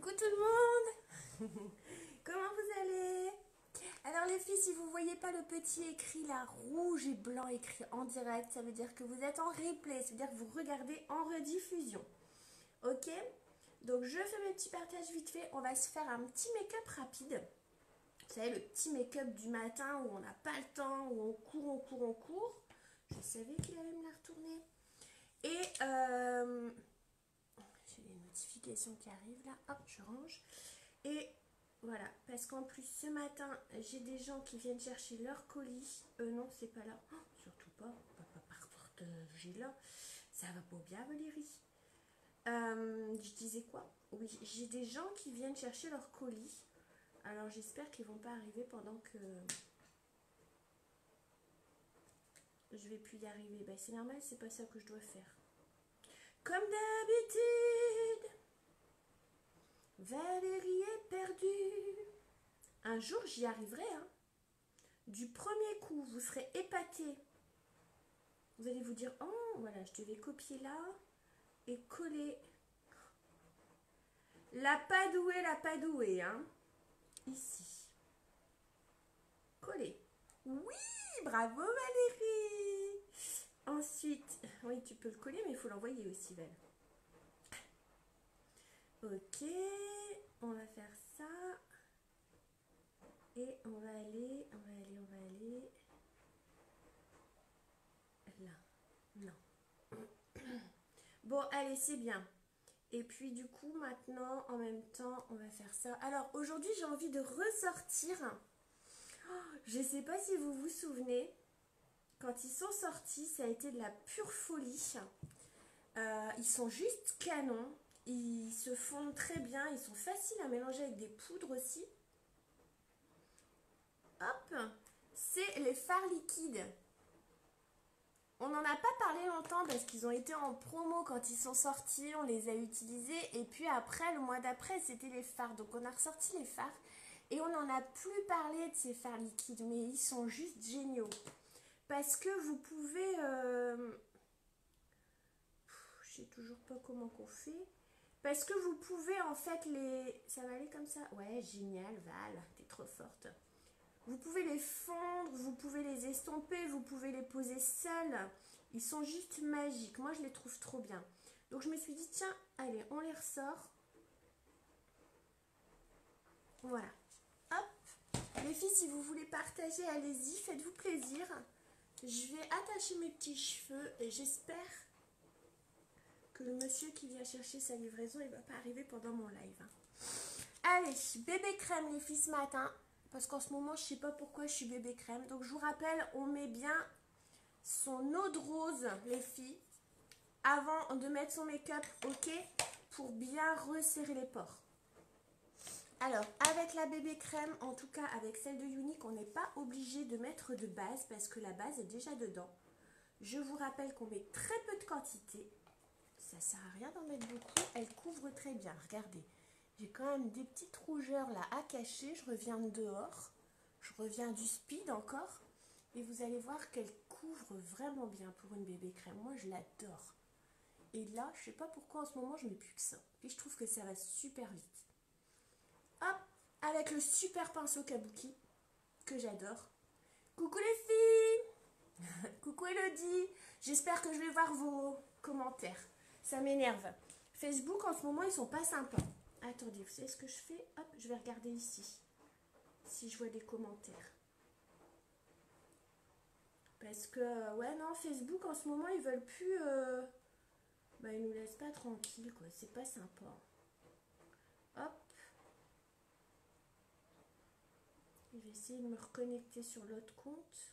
Coucou tout le monde. Comment vous allez? Alors les filles, si vous voyez pas le petit écrit là, rouge et blanc écrit en direct, ça veut dire que vous êtes en replay, ça veut dire que vous regardez en rediffusion. Ok? Donc je fais mes petits partages vite fait, on va se faire un petit make-up rapide. Vous savez, le petit make-up du matin où on n'a pas le temps, où on court, on court, on court. Je savais qu'il allait me la retourner. Et j'ai les notifications qui arrivent là, hop, je range. Et voilà, parce qu'en plus ce matin, j'ai des gens qui viennent chercher leur colis. Non, c'est pas là. Oh, surtout pas par porte-j'ai là. Ça va pas bien, Valérie. Je disais quoi? Oui, j'ai des gens qui viennent chercher leur colis. Alors j'espère qu'ils vont pas arriver pendant que je vais plus y arriver. Ben, c'est normal, c'est pas ça que je dois faire. Comme d'habitude, Valérie est perdue. Un jour, j'y arriverai. Hein. Du premier coup, vous serez épaté. Vous allez vous dire, oh, voilà, je devais copier là et coller. La Padouée, hein. Ici. Coller. Oui, bravo Valérie. Ensuite, oui, tu peux le coller, mais il faut l'envoyer aussi, Val. Ok, on va faire ça. Et on va aller là. Non. Bon, allez, c'est bien. Et puis du coup, maintenant, en même temps, on va faire ça. Alors, aujourd'hui, j'ai envie de ressortir. Je ne sais pas si vous vous souvenez. Quand ils sont sortis, ça a été de la pure folie. Ils sont juste canons. Ils se fondent très bien. Ils sont faciles à mélanger avec des poudres aussi. Hop, c'est les fards liquides. On n'en a pas parlé longtemps parce qu'ils ont été en promo quand ils sont sortis, on les a utilisés et puis après, le mois d'après, c'était les fards. Donc on a ressorti les fards et on n'en a plus parlé de ces fards liquides, mais ils sont juste géniaux. Parce que vous pouvez... je sais toujours pas comment qu'on fait. Parce que vous pouvez en fait les... Ça va aller comme ça? Ouais, génial Val, t'es trop forte. Vous pouvez les fondre, vous pouvez les estomper, vous pouvez les poser seuls. Ils sont juste magiques. Moi, je les trouve trop bien. Donc, je me suis dit, tiens, allez, on les ressort. Voilà. Hop. Les filles, si vous voulez partager, allez-y, faites-vous plaisir. Je vais attacher mes petits cheveux et j'espère que le monsieur qui vient chercher sa livraison, il ne va pas arriver pendant mon live. Allez, bébé crème, les filles, ce matin. Parce qu'en ce moment, je sais pas pourquoi je suis bébé crème. Donc, je vous rappelle, on met bien son eau de rose, les filles, avant de mettre son make-up, ok, pour bien resserrer les pores. Alors, avec la bébé crème, en tout cas avec celle de Unique, on n'est pas obligé de mettre de base parce que la base est déjà dedans. Je vous rappelle qu'on met très peu de quantité. Ça sert à rien d'en mettre beaucoup. Elle couvre très bien, regardez. J'ai quand même des petites rougeurs là à cacher. Je reviens de dehors. Je reviens du speed encore. Et vous allez voir qu'elle couvre vraiment bien pour une bébé crème. Moi, je l'adore. Et là, je sais pas pourquoi en ce moment, je mets plus que ça. Et je trouve que ça va super vite. Hop, avec le super pinceau Kabuki, que j'adore. Coucou les filles. Coucou Elodie. J'espère que je vais voir vos commentaires. Ça m'énerve. Facebook, en ce moment, ils sont pas sympas. Attendez, vous savez ce que je fais? Hop, je vais regarder ici. Si je vois des commentaires. Parce que, ouais, non, Facebook, en ce moment, ils veulent plus... Bah, ils nous laissent pas tranquilles, quoi. C'est pas sympa. Hop. Je vais essayer de me reconnecter sur l'autre compte.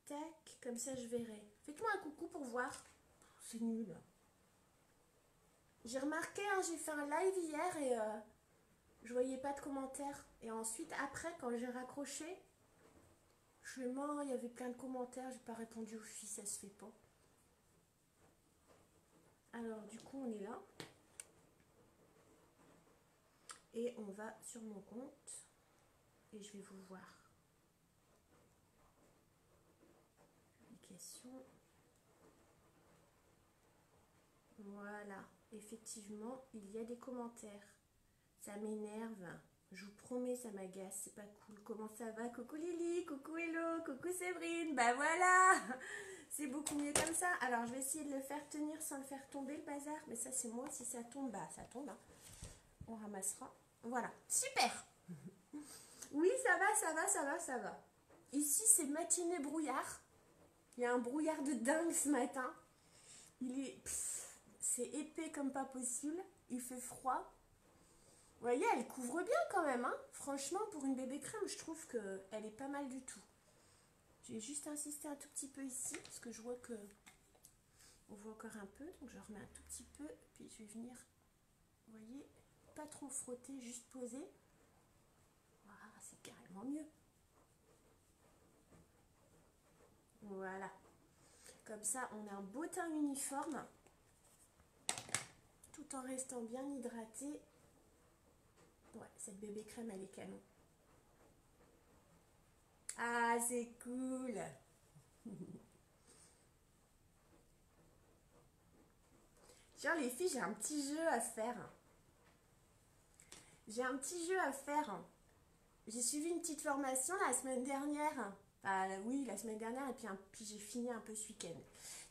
Tac, comme ça, je verrai. Faites-moi un coucou pour voir. C'est nul. J'ai remarqué, hein, j'ai fait un live hier et je voyais pas de commentaires. Et ensuite, après, quand j'ai raccroché, je suis mort, il y avait plein de commentaires, j'ai pas répondu aux filles, ça se fait pas. Alors, du coup, on est là. Et on va sur mon compte. Et je vais vous voir. Publication. Voilà. Voilà, effectivement, il y a des commentaires. Ça m'énerve. Je vous promets, ça m'agace, c'est pas cool. Comment ça va? Coucou Lily, coucou Hello, coucou Séverine. Bah voilà, c'est beaucoup mieux comme ça. Alors, je vais essayer de le faire tenir sans le faire tomber, le bazar. Mais ça, c'est moi. Si ça tombe, bah ça tombe. Hein. On ramassera. Voilà, super. Oui, ça va, ça va, ça va, ça va. Ici, c'est matinée brouillard. Il y a un brouillard de dingue ce matin. Il est... c'est épais comme pas possible. Il fait froid. Vous voyez, elle couvre bien quand même. Hein. Franchement, pour une bébé crème, je trouve qu'elle est pas mal du tout. Je vais juste insister un tout petit peu ici. Parce que je vois que... on voit encore un peu. Donc, je remets un tout petit peu. Puis, je vais venir... vous voyez, pas trop frotter, juste poser. Voilà, c'est carrément mieux. Voilà. Comme ça, on a un beau teint uniforme. Tout en restant bien hydraté. Ouais, cette bébé crème, elle est canon. Ah, c'est cool. Tiens, les filles, j'ai un petit jeu à faire. J'ai un petit jeu à faire. J'ai suivi une petite formation la semaine dernière. Oui, la semaine dernière, et puis j'ai fini un peu ce week-end.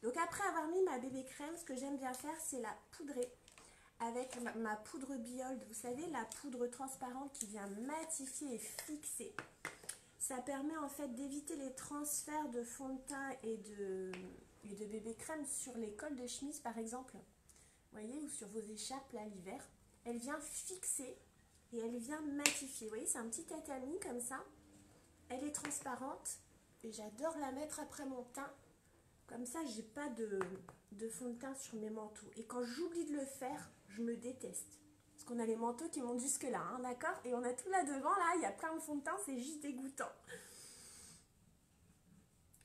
Donc après avoir mis ma bébé crème, ce que j'aime bien faire, c'est la poudrer avec ma poudre Biold. Vous savez, la poudre transparente qui vient matifier et fixer. Ça permet en fait d'éviter les transferts de fond de teint et de bébé crème sur les cols de chemise par exemple. Vous voyez, ou sur vos écharpes là l'hiver. Elle vient fixer et elle vient matifier. Vous voyez, c'est un petit tatami comme ça. Elle est transparente et j'adore la mettre après mon teint. Comme ça, j'ai pas de fond de teint sur mes manteaux. Et quand j'oublie de le faire, je me déteste. Parce qu'on a les manteaux qui montent jusque là, hein, d'accord? Et on a tout là devant, là, il y a plein de fond de teint, c'est juste dégoûtant.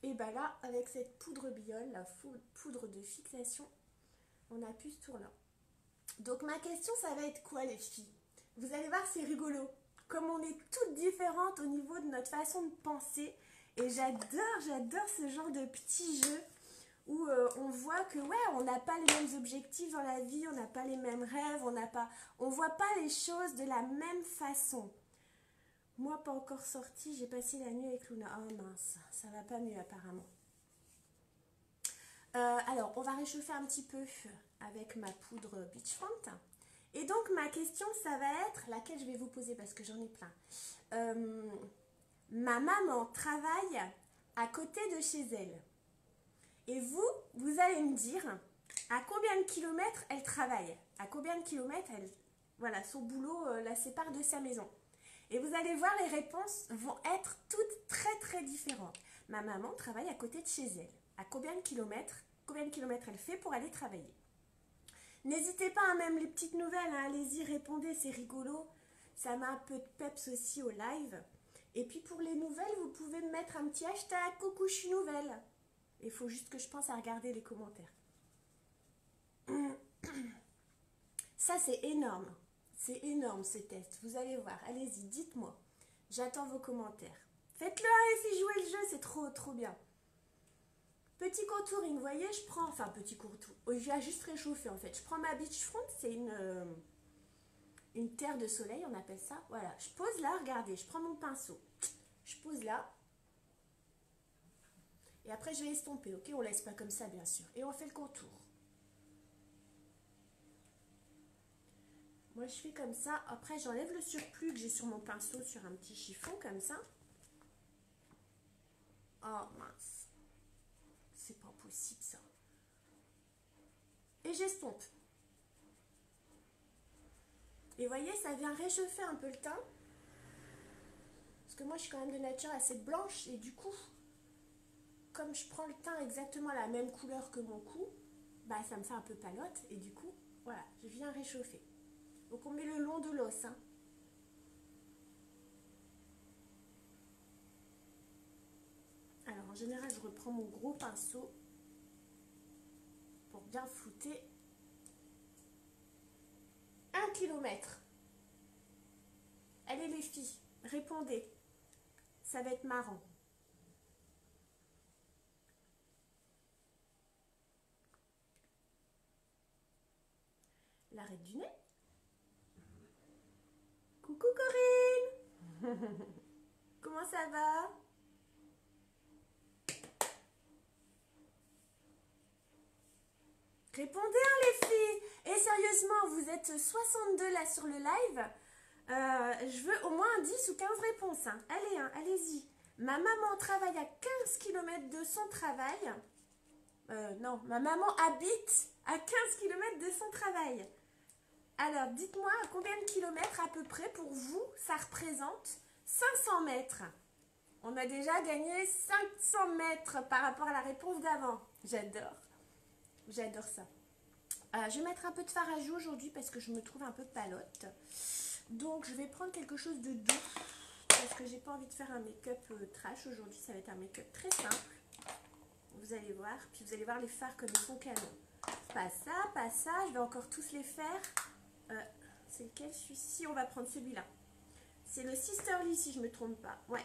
Et bah là, avec cette poudre Biol, la poudre de fixation, on a plus ce tour-là. Donc ma question, ça va être quoi les filles? Vous allez voir, c'est rigolo. Comme on est toutes différentes au niveau de notre façon de penser. Et j'adore ce genre de petits jeux où on voit que ouais, on n'a pas les mêmes objectifs dans la vie, on n'a pas les mêmes rêves, on voit pas les choses de la même façon. Moi, pas encore sortie, j'ai passé la nuit avec Luna. Oh mince, ça va pas mieux apparemment. Alors, on va réchauffer un petit peu avec ma poudre Beachfront. Et donc, ma question, ça va être, laquelle je vais vous poser parce que j'en ai plein. Ma maman travaille à côté de chez elle. Et vous allez me dire à combien de kilomètres elle travaille. À combien de kilomètres voilà, son boulot la sépare de sa maison. Et vous allez voir, les réponses vont être toutes très différentes. Ma maman travaille à côté de chez elle. À combien de kilomètres elle fait pour aller travailler? N'hésitez pas, hein, même les petites nouvelles, hein, allez-y, répondez, c'est rigolo. Ça met un peu de peps aussi au live. Et puis pour les nouvelles, vous pouvez me mettre un petit hashtag coucou, je suis nouvelle. Il faut juste que je pense à regarder les commentaires. Ça, c'est énorme. C'est énorme ce test. Vous allez voir. Allez-y, dites-moi. J'attends vos commentaires. Faites-le, et puis jouez le jeu, c'est trop bien. Petit contouring, vous voyez, je prends... Enfin, petit contour. J'ai juste réchauffé en fait. Je prends ma Beachfront, c'est une terre de soleil, on appelle ça. Voilà, je pose là, regardez, je prends mon pinceau. Je pose là. Et après, je vais estomper, ok? On laisse pas comme ça, bien sûr. Et on fait le contour. Moi, je fais comme ça. Après, j'enlève le surplus que j'ai sur mon pinceau, sur un petit chiffon, comme ça. Oh, mince. C'est pas possible, ça. Et j'estompe. Et vous voyez, ça vient réchauffer un peu le teint. Parce que moi, je suis quand même de nature assez blanche. Et du coup, comme je prends le teint exactement la même couleur que mon cou, bah, ça me fait un peu palote. Et du coup, voilà, je viens réchauffer. Donc, on met le long de l'os, hein. Alors, en général, je reprends mon gros pinceau pour bien flouter. 1 kilomètre. Allez les filles, répondez. Ça va être marrant. l'arête du nez. Coucou Corinne. Comment ça va? Répondez hein, les filles. Et sérieusement, vous êtes 62 là sur le live. Je veux au moins 10 ou 15 réponses. Hein. Allez, hein, allez-y. Ma maman travaille à 15 km de son travail. Non, ma maman habite à 15 km de son travail. Alors, dites-moi combien de kilomètres à peu près pour vous, ça représente 500 mètres. On a déjà gagné 500 mètres par rapport à la réponse d'avant. J'adore. J'adore ça. Je vais mettre un peu de fard à joues aujourd'hui parce que je me trouve un peu palote. Donc, je vais prendre quelque chose de doux parce que j'ai pas envie de faire un make-up trash aujourd'hui. Ça va être un make-up très simple. Vous allez voir. Puis vous allez voir les fards comme ils sont canons. Pas ça, pas ça. Je vais encore tous les faire. C'est lequel celui-ci? On va prendre celui-là. C'est le Sisterly si je me trompe pas. Ouais.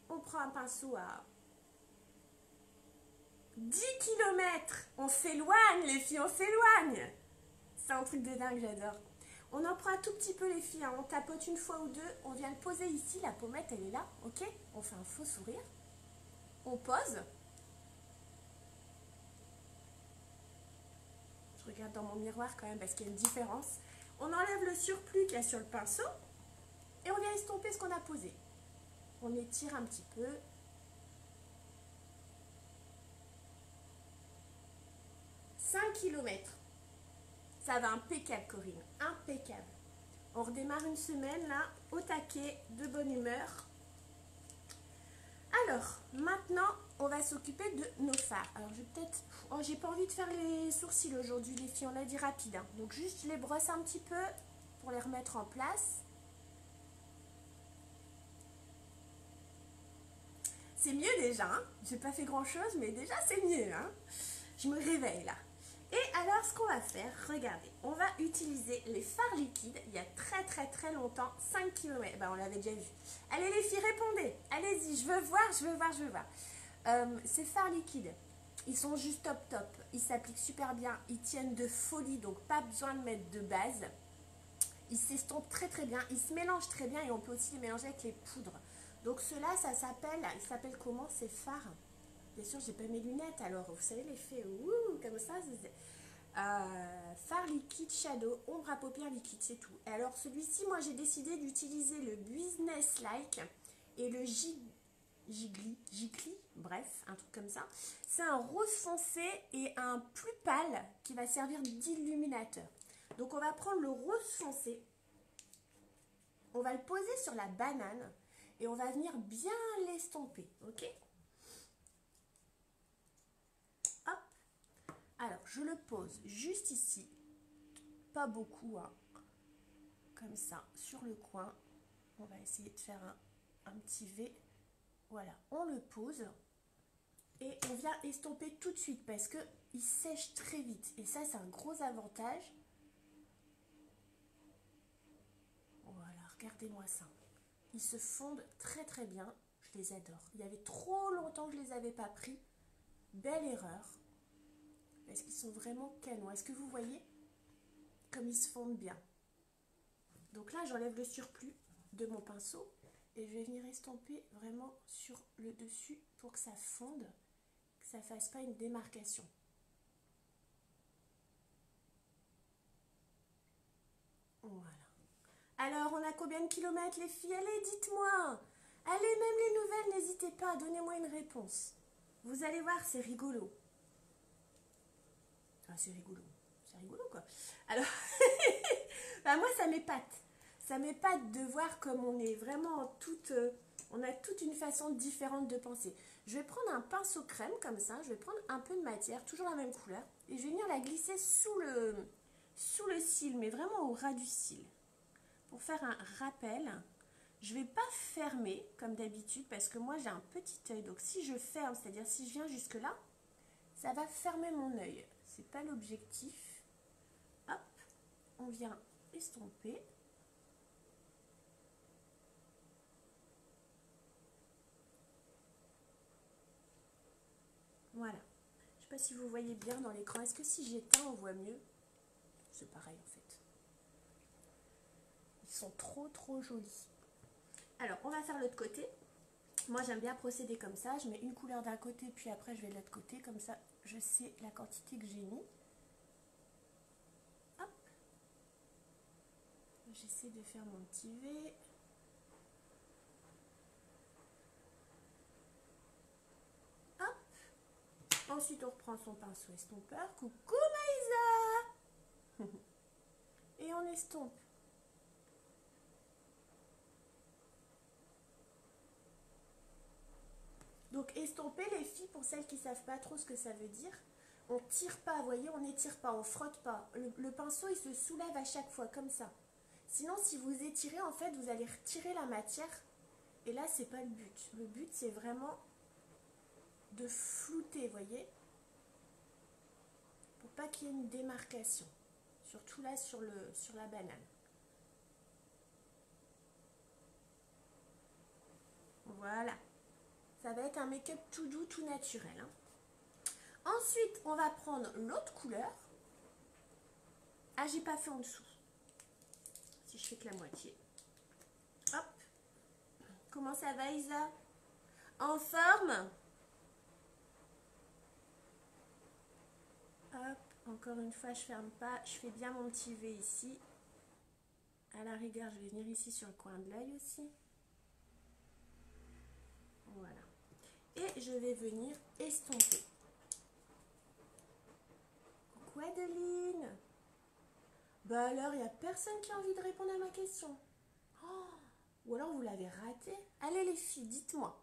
On prend un pinceau à 10 km. On s'éloigne les filles, on s'éloigne. C'est un truc de dingue, j'adore. On en prend un tout petit peu les filles. Hein. On tapote une fois ou deux. On vient le poser ici. La pommette, elle est là. Ok? On fait un faux sourire. On pose. Je regarde dans mon miroir quand même parce qu'il y a une différence. On enlève le surplus qu'il y a sur le pinceau. Et on vient estomper ce qu'on a posé. On étire un petit peu. « 5 km. Ça va impeccable, Corinne. Impeccable. On redémarre une semaine, là, au taquet, de bonne humeur. Alors, maintenant, on va s'occuper de nos fards. Alors, je vais peut-être... Oh, j'ai pas envie de faire les sourcils aujourd'hui, les filles. On l'a dit rapide. Hein. Donc, juste, je les brosse un petit peu pour les remettre en place. C'est mieux déjà. Hein. J'ai pas fait grand-chose, mais déjà, c'est mieux. Hein. Je me réveille, là. Et alors, ce qu'on va faire, regardez, on va utiliser les fards liquides, il y a très longtemps, 5 km, ben, on l'avait déjà vu. Allez les filles, répondez, allez-y, je veux voir. Ces fards liquides, ils sont juste top, ils s'appliquent super bien, ils tiennent de folie, donc pas besoin de mettre de base. Ils s'estompent très bien, ils se mélangent très bien et on peut aussi les mélanger avec les poudres. Donc ceux-là, il s'appelle comment ces fards? Bien sûr, j'ai pas mes lunettes, alors vous savez l'effet comme ça. Fard liquide shadow, ombre à paupières liquide, c'est tout. Et alors celui-ci, moi j'ai décidé d'utiliser le Business Like et le Gigli, bref, un truc comme ça. C'est un rose foncé et un plus pâle qui va servir d'illuminateur. Donc on va prendre le rose foncé, on va le poser sur la banane et on va venir bien l'estomper, ok? Alors, je le pose juste ici, pas beaucoup, hein, comme ça, sur le coin. On va essayer de faire un petit V. Voilà, on le pose et on vient estomper tout de suite parce qu'il sèche très vite. Et ça, c'est un gros avantage. Voilà, regardez-moi ça. Ils se fondent très bien. Je les adore. Il y avait trop longtemps que je ne les avais pas pris. Belle erreur. Parce qu'ils sont vraiment canons. Est-ce que vous voyez comme ils se fondent bien? Donc là, j'enlève le surplus de mon pinceau et je vais venir estomper vraiment sur le dessus pour que ça fonde, que ça ne fasse pas une démarcation. Voilà. Alors, on a combien de kilomètres les filles? Allez, dites-moi. Allez, même les nouvelles, n'hésitez pas, donnez-moi une réponse. Vous allez voir, c'est rigolo. Ah, c'est rigolo quoi. Alors, bah moi ça m'épate. Ça m'épate de voir comme on est vraiment toute... on a toute une façon différente de penser. Je vais prendre un pinceau crème comme ça, je vais prendre un peu de matière, toujours la même couleur, et je vais venir la glisser sous le cil, mais vraiment au ras du cil. Pour faire un rappel, je ne vais pas fermer comme d'habitude parce que moi j'ai un petit œil. Donc si je ferme, c'est-à-dire si je viens jusque là, ça va fermer mon œil. C'est pas l'objectif. Hop, on vient estomper. Voilà. Je ne sais pas si vous voyez bien dans l'écran. Est-ce que si j'éteins, on voit mieux? c'est pareil en fait. Ils sont trop jolis. Alors, on va faire l'autre côté. Moi, j'aime bien procéder comme ça. Je mets une couleur d'un côté, puis après, je vais de l'autre côté. Comme ça, je sais la quantité que j'ai mis. Hop. J'essaie de faire mon petit V. Hop. Ensuite, on reprend son pinceau estompeur. Coucou Maïsa. Et on estompe. Donc estomper les filles, pour celles qui ne savent pas trop ce que ça veut dire, on tire pas, vous voyez, on n'étire pas, on frotte pas. Le pinceau, il se soulève à chaque fois, comme ça. Sinon, si vous étirez, en fait, vous allez retirer la matière. Et là, c'est pas le but. Le but, c'est vraiment de flouter, vous voyez, pour pas qu'il y ait une démarcation. Surtout là, sur la banane. Voilà. Ça va être un make-up tout doux, tout naturel. Hein. Ensuite, on va prendre l'autre couleur. Ah, j'ai pas fait en dessous. Si je fais que la moitié. Hop. Comment ça va, Isa? En forme? Hop. Encore une fois, je ferme pas. Je fais bien mon petit V ici. À la rigueur, je vais venir ici sur le coin de l'œil aussi. Voilà. Et je vais venir estomper. Coucou Adeline. Bah alors, il n'y a personne qui a envie de répondre à ma question. Oh, ou alors vous l'avez raté. Allez les filles, dites-moi.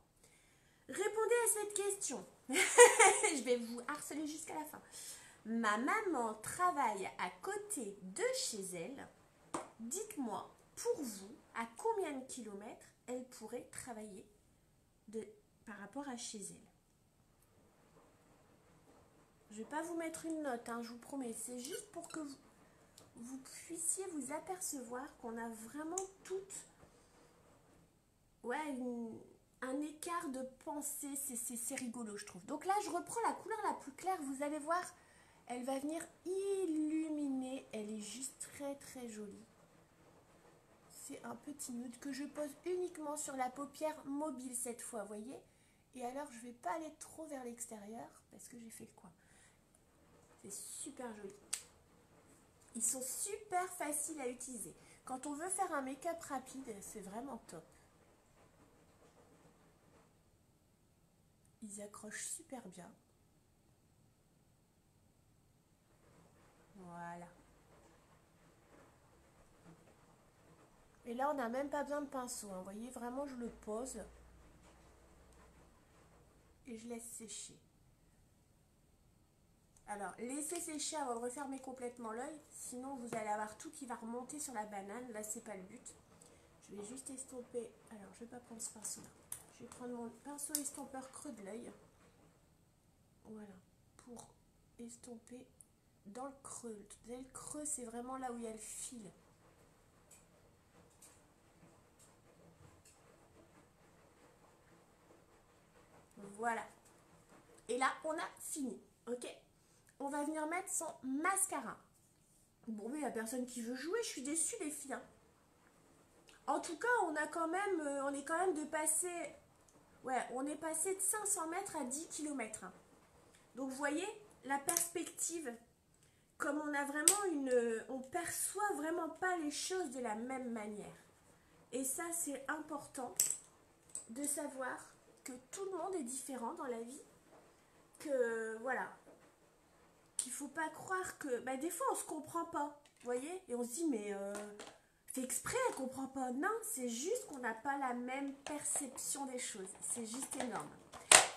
Répondez à cette question. Je vais vous harceler jusqu'à la fin. Ma maman travaille à côté de chez elle. Dites-moi, pour vous, à combien de kilomètres elle pourrait travailler par rapport à chez elle? Je ne vais pas vous mettre une note, hein, je vous promets. C'est juste pour que vous puissiez vous apercevoir qu'on a vraiment toutes un écart de pensée. C'est rigolo, je trouve. Donc là, je reprends la couleur la plus claire. Vous allez voir, elle va venir illuminer. Elle est juste très jolie. C'est un petit nude que je pose uniquement sur la paupière mobile cette fois, vous voyez. Et alors, je ne vais pas aller trop vers l'extérieur parce que j'ai fait le coin. C'est super joli. Ils sont super faciles à utiliser. Quand on veut faire un make-up rapide, c'est vraiment top. Ils accrochent super bien. Voilà. Et là, on n'a même pas besoin de pinceau. Hein. Vous voyez, vraiment, je le pose. Et je laisse sécher. Alors, laissez sécher avant de refermer complètement l'œil. Sinon, vous allez avoir tout qui va remonter sur la banane. Là, c'est pas le but. Je vais juste estomper. Alors, je vais pas prendre ce pinceau-là. Je vais prendre mon pinceau estompeur creux de l'œil. Voilà. Pour estomper dans le creux. Vous savez, le creux, c'est vraiment là où il y a le fil. Voilà. Et là, on a fini. Ok? On va venir mettre son mascara. Bon, mais il n'y a personne qui veut jouer. Je suis déçue, les filles. Hein. En tout cas, on est quand même de passer... Ouais, on est passé de 500 mètres à 10 km. Hein. Donc, vous voyez, la perspective, comme on a vraiment on perçoit vraiment pas les choses de la même manière. Et ça, c'est important de savoir que tout le monde est différent dans la vie. Que, voilà, qu'il faut pas croire que... Bah, des fois, on se comprend pas, vous voyez. Et on se dit, mais... c'est exprès, elle comprend pas. Non, c'est juste qu'on n'a pas la même perception des choses. C'est juste énorme.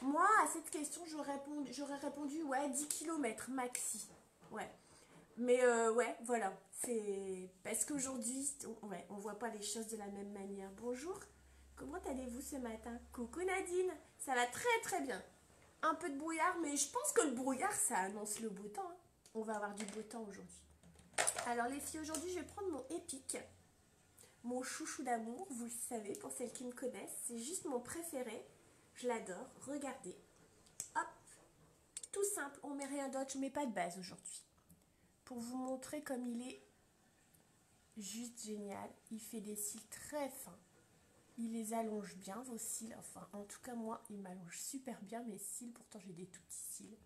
Moi, à cette question, j'aurais répondu, ouais, 10 km maxi. Ouais. Mais ouais, voilà. C'est parce qu'aujourd'hui, ouais, on voit pas les choses de la même manière. Bonjour, comment allez-vous ce matin? Coucou Nadine, ça va très bien. Un peu de brouillard, mais je pense que le brouillard, ça annonce le beau temps. Hein. On va avoir du beau temps aujourd'hui. Alors les filles, aujourd'hui, je vais prendre mon Epic. Mon chouchou d'amour, vous le savez, pour celles qui me connaissent. C'est juste mon préféré. Je l'adore. Regardez. Hop. Tout simple, on met rien d'autre. Je mets pas de base aujourd'hui. pour vous montrer comme il est juste génial. Il fait des cils très fins. Il les allonge bien, vos cils. Enfin, en tout cas, moi, il m'allonge super bien mes cils. Pourtant, j'ai des tout petits cils.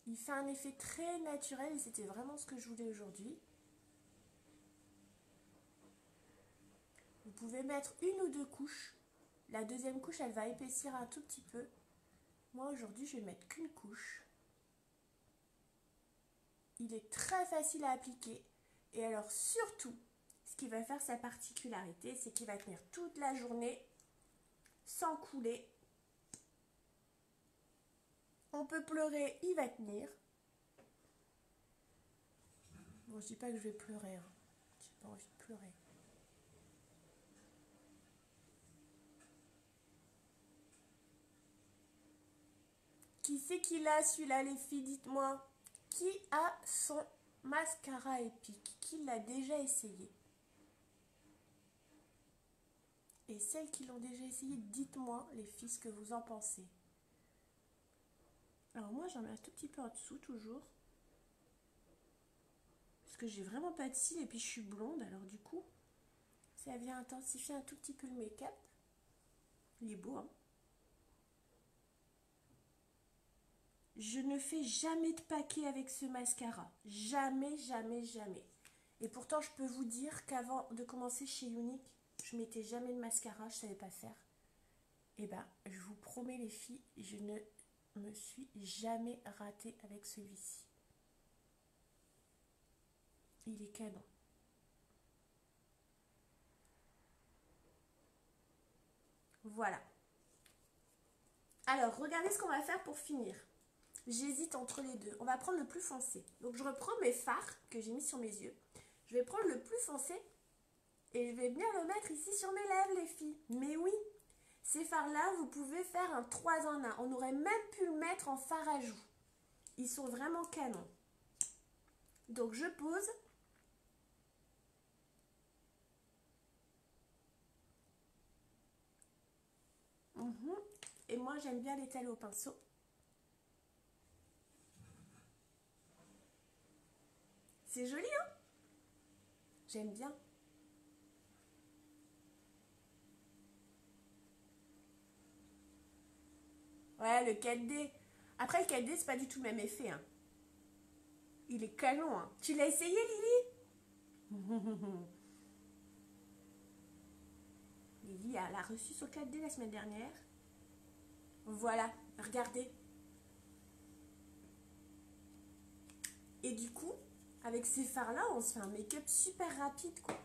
Il fait un effet très naturel et c'était vraiment ce que je voulais aujourd'hui. Vous pouvez mettre une ou deux couches. La deuxième couche, elle va épaissir un tout petit peu. Moi, aujourd'hui, je vais mettre qu'une couche. Il est très facile à appliquer. Et alors, surtout, ce qui va faire sa particularité, c'est qu'il va tenir toute la journée sans couler. On peut pleurer, il va tenir. Bon, je dis pas que je vais pleurer. Hein. J'ai pas envie de pleurer. Qui c'est qui l'a celui-là, les filles? Dites-moi. Qui a son mascara épique? Qui l'a déjà essayé? Et celles qui l'ont déjà essayé, dites-moi, les filles, ce que vous en pensez. Alors moi, j'en mets un tout petit peu en dessous, toujours. Parce que j'ai vraiment pas de cils et puis je suis blonde, alors du coup, ça vient intensifier un tout petit peu le make-up. Il est beau, hein? Je ne fais jamais de paquet avec ce mascara. Jamais, jamais, jamais. Et pourtant, je peux vous dire qu'avant de commencer chez Younique, je mettais jamais de mascara, je savais pas faire. Et ben, je vous promets les filles, je ne me suis jamais ratée avec celui-ci. Il est canon. Voilà. Alors, regardez ce qu'on va faire pour finir. J'hésite entre les deux. On va prendre le plus foncé. Donc, je reprends mes fards que j'ai mis sur mes yeux. Je vais prendre le plus foncé et je vais venir le mettre ici sur mes lèvres, les filles. Mais oui, ces fards-là, vous pouvez faire un 3 en 1. On aurait même pu le mettre en fard à joues. Ils sont vraiment canons. Donc, je pose. Et moi, j'aime bien l'étaler au pinceau. C'est joli, hein? J'aime bien. Ouais, le 4D. Après, le 4D, c'est pas du tout le même effet. Hein. Il est canon. Hein. Tu l'as essayé, Lily? Lily, elle a reçu son 4D la semaine dernière. Voilà, regardez. Et du coup, avec ces fards-là, on se fait un make-up super rapide, quoi.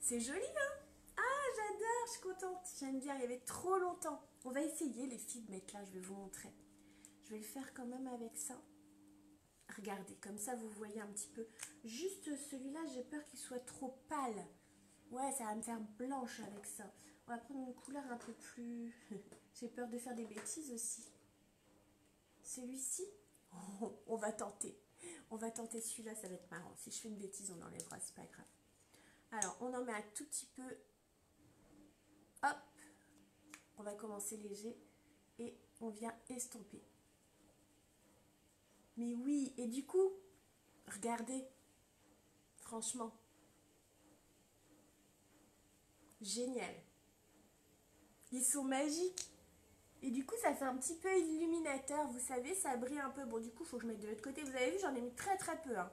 C'est joli, hein? Ah, j'adore, je suis contente. J'aime bien, il y avait trop longtemps. On va essayer, les filles, de mettre là, je vais vous montrer. Je vais le faire quand même avec ça. Regardez, comme ça, vous voyez un petit peu. Juste celui-là, j'ai peur qu'il soit trop pâle. Ouais, ça va me faire blanche avec ça. On va prendre une couleur un peu plus... J'ai peur de faire des bêtises aussi. Celui-ci, oh, on va tenter. On va tenter celui-là, ça va être marrant. Si je fais une bêtise, on enlèvera, c'est pas grave. Alors, on en met un tout petit peu. Hop. On va commencer léger. Et on vient estomper. Mais oui, et du coup, regardez. Franchement. Génial. Ils sont magiques. Et du coup, ça fait un petit peu illuminateur. Vous savez, ça brille un peu. Bon, du coup, il faut que je mette de l'autre côté. Vous avez vu, j'en ai mis très très peu. Hein.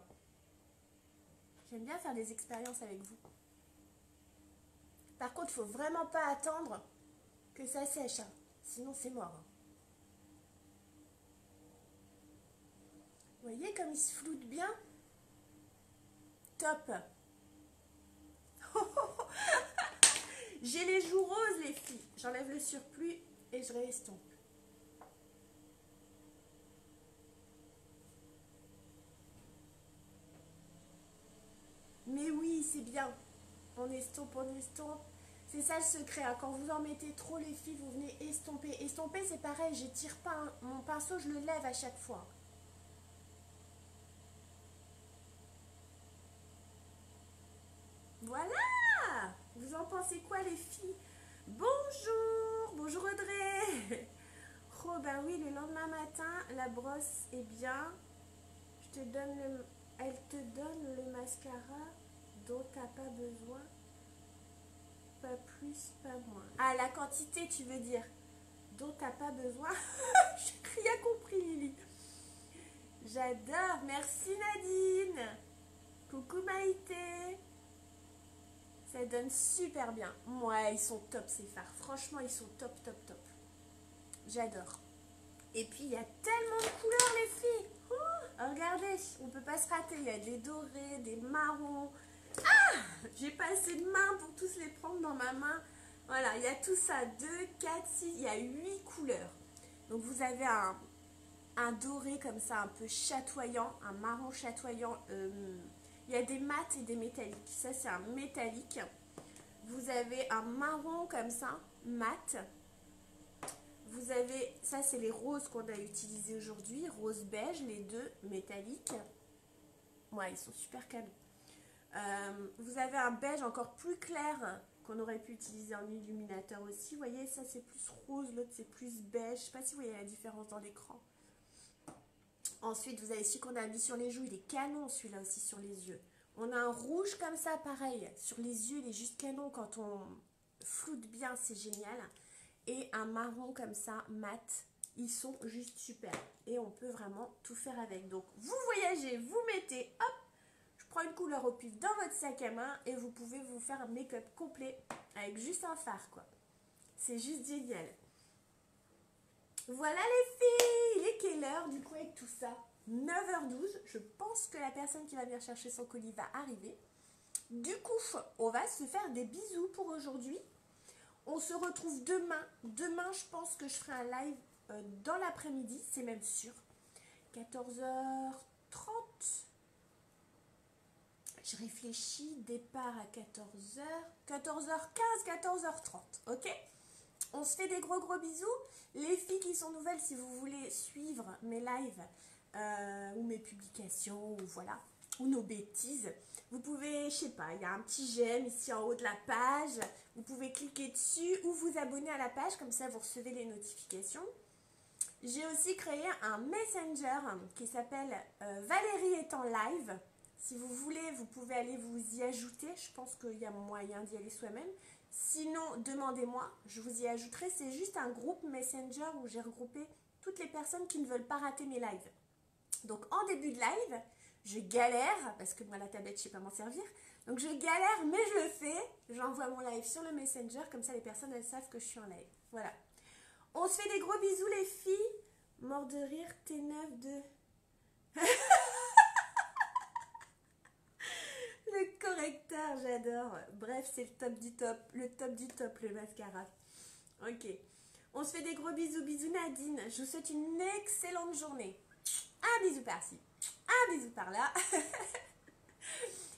J'aime bien faire des expériences avec vous. Par contre, il ne faut vraiment pas attendre que ça sèche. Hein. Sinon, c'est mort. Hein. Vous voyez comme il se floute bien? Top. J'ai les joues roses, les filles. J'enlève le surplus et je réestompe. Mais oui, c'est bien. On estompe, on estompe. C'est ça le secret. Hein. Quand vous en mettez trop, les filles, vous venez estomper. Estomper, c'est pareil. J'étire pas. Hein. Mon pinceau, je le lève à chaque fois. Voilà. Vous en pensez quoi, les filles? Bonjour. Bonjour, Audrey. trop. Ben oui, le lendemain matin, la brosse est bien. Elle te donne le mascara dont t'as pas besoin. Pas plus, pas moins. Ah, la quantité, tu veux dire, dont t'as pas besoin. J'ai rien compris, Lily. J'adore. Merci, Nadine. Coucou, Maïté. Ça donne super bien. Ouais, ils sont top, ces fards. Franchement, ils sont top, top, top. J'adore. Et puis, il y a tellement de couleurs, les filles. Oh, regardez, on peut pas se rater. Il y a des dorés, des marrons. Ah, j'ai pas assez de mains pour tous les prendre dans ma main. Voilà, il y a tout ça. 2, 4, 6, il y a 8 couleurs. Donc, vous avez un doré comme ça, un peu chatoyant, un marron chatoyant. Il y a des mats et des métalliques. Ça, c'est un métallique. Vous avez un marron comme ça, mat. Vous avez, ça c'est les roses qu'on a utilisés aujourd'hui, rose beige, les deux métalliques. Ouais, ils sont super canons. Vous avez un beige encore plus clair qu'on aurait pu utiliser en illuminateur aussi. Vous voyez, ça c'est plus rose, l'autre c'est plus beige. Je sais pas si vous voyez la différence dans l'écran. Ensuite, vous avez celui qu'on a mis sur les joues, il est canon celui-là aussi sur les yeux. On a un rouge comme ça, pareil, sur les yeux, il est juste canon quand on floute bien, c'est génial. Et un marron comme ça, mat, ils sont juste super. Et on peut vraiment tout faire avec. Donc, vous voyagez, vous mettez, hop, je prends une couleur au pif dans votre sac à main et vous pouvez vous faire un make-up complet avec juste un fard, quoi. C'est juste génial. Voilà les filles, il est quelle heure du coup avec tout ça? 9h12, je pense que la personne qui va venir chercher son colis va arriver. Du coup, on va se faire des bisous pour aujourd'hui. On se retrouve demain. Demain, je pense que je ferai un live dans l'après-midi, c'est même sûr. 14h30. Je réfléchis, départ à 14h. 14h15, 14h30, ok? On se fait des gros bisous. Les filles qui sont nouvelles, si vous voulez suivre mes lives ou mes publications, ou voilà, ou nos bêtises, vous pouvez, je sais pas, il y a un petit j'aime ici en haut de la page. Vous pouvez cliquer dessus ou vous abonner à la page, comme ça vous recevez les notifications. J'ai aussi créé un Messenger qui s'appelle Valérie est en live. Si vous voulez, vous pouvez aller vous y ajouter. Je pense qu'il y a moyen d'y aller soi-même. Sinon, demandez-moi, je vous y ajouterai. C'est juste un groupe Messenger où j'ai regroupé toutes les personnes qui ne veulent pas rater mes lives. Donc, en début de live, je galère, parce que moi, la tablette, je ne sais pas m'en servir. Donc, je galère, mais je le fais. J'envoie mon live sur le Messenger, comme ça, les personnes, elles savent que je suis en live. Voilà. On se fait des gros bisous, les filles. Mort de rire, T9 de... Le correcteur, j'adore. Bref, c'est le top du top. Le top du top, le mascara. Ok. On se fait des gros bisous. Bisous Nadine. Je vous souhaite une excellente journée. Un bisou par-ci. Un bisou par-là.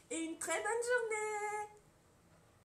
Et une très bonne journée.